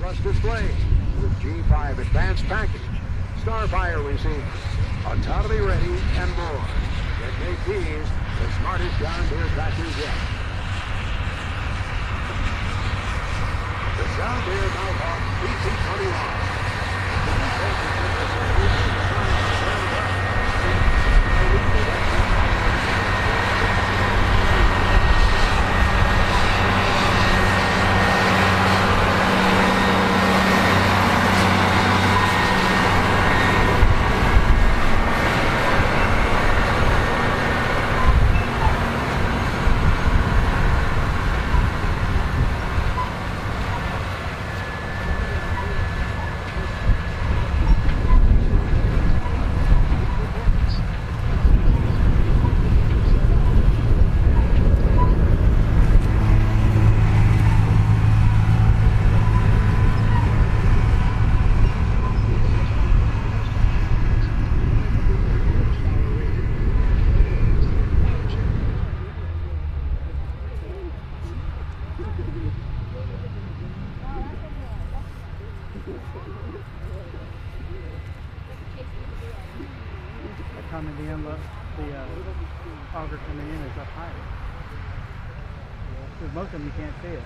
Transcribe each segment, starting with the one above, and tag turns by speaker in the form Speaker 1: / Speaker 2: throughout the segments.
Speaker 1: plus display with G5 Advanced Package, Starfire receiver, autonomy ready, and more. Get KT's the smartest John Deere tractors yet. The John Deere Nighthawk PC21.
Speaker 2: Coming in, the auger coming in is up higher. Because most of them you can't see it.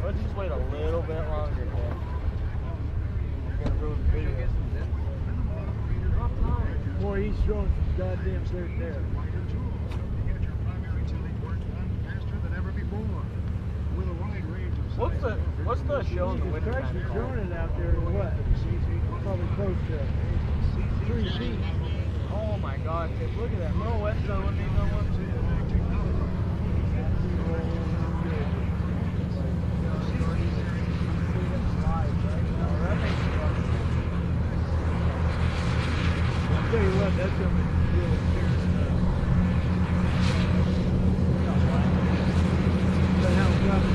Speaker 3: Let's just wait a little bit longer, man. We're gonna ruin the video.
Speaker 2: Boy, he's throwing some goddamn dirt there.
Speaker 3: What's the show in the winter time
Speaker 2: He's
Speaker 3: called?
Speaker 2: throwing it out there, what? Probably close to 3 feet.
Speaker 3: Oh my God! Look at that. Little West Zone wouldn't even know what to do.
Speaker 2: I'll tell you what, that's going to be real serious. But how tough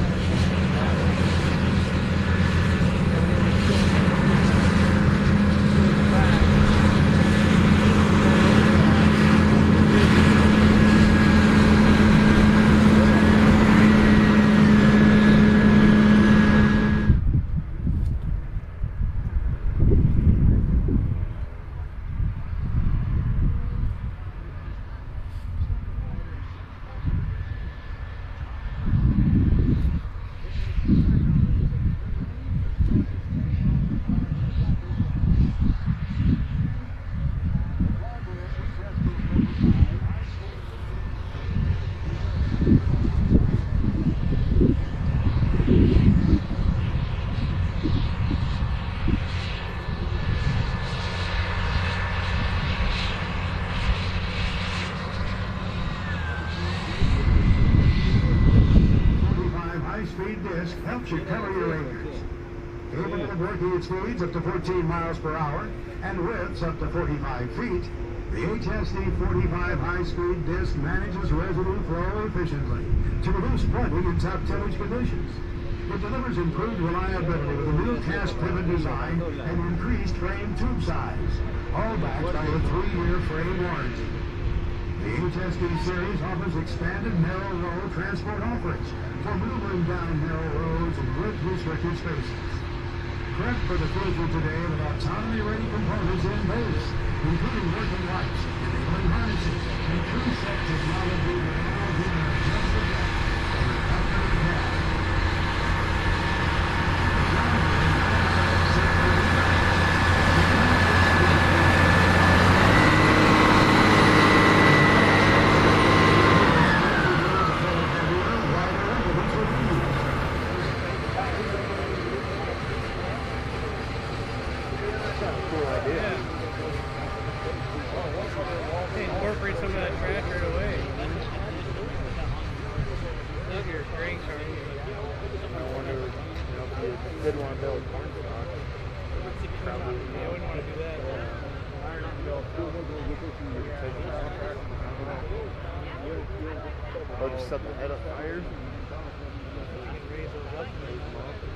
Speaker 1: belt should cover your ears. Capable of working at speeds up to 14 miles per hour and widths up to 45 feet, the HSD 45 high-speed disc manages residue flow efficiently to reduce flooding in tough tillage conditions. It delivers improved reliability with a new cast pivot design and increased frame tube size, all backed by a 3-year frame warranty. The HSD series offers expanded narrow road transport offerings for maneuvering down narrow roads and width-restricted spaces. Prep for the future today with autonomy-ready components in base, including working lights, enabling harnesses, and true set technology that allows you to adjust the depth of your comfort and health.
Speaker 3: Incorporate some of that trash right away. Look, your strings are.
Speaker 2: I wonder, if you did want to build corn stock. Probably.
Speaker 3: Yeah, I wouldn't want to do that.
Speaker 2: Or just set the head up higher.
Speaker 3: Raise those up.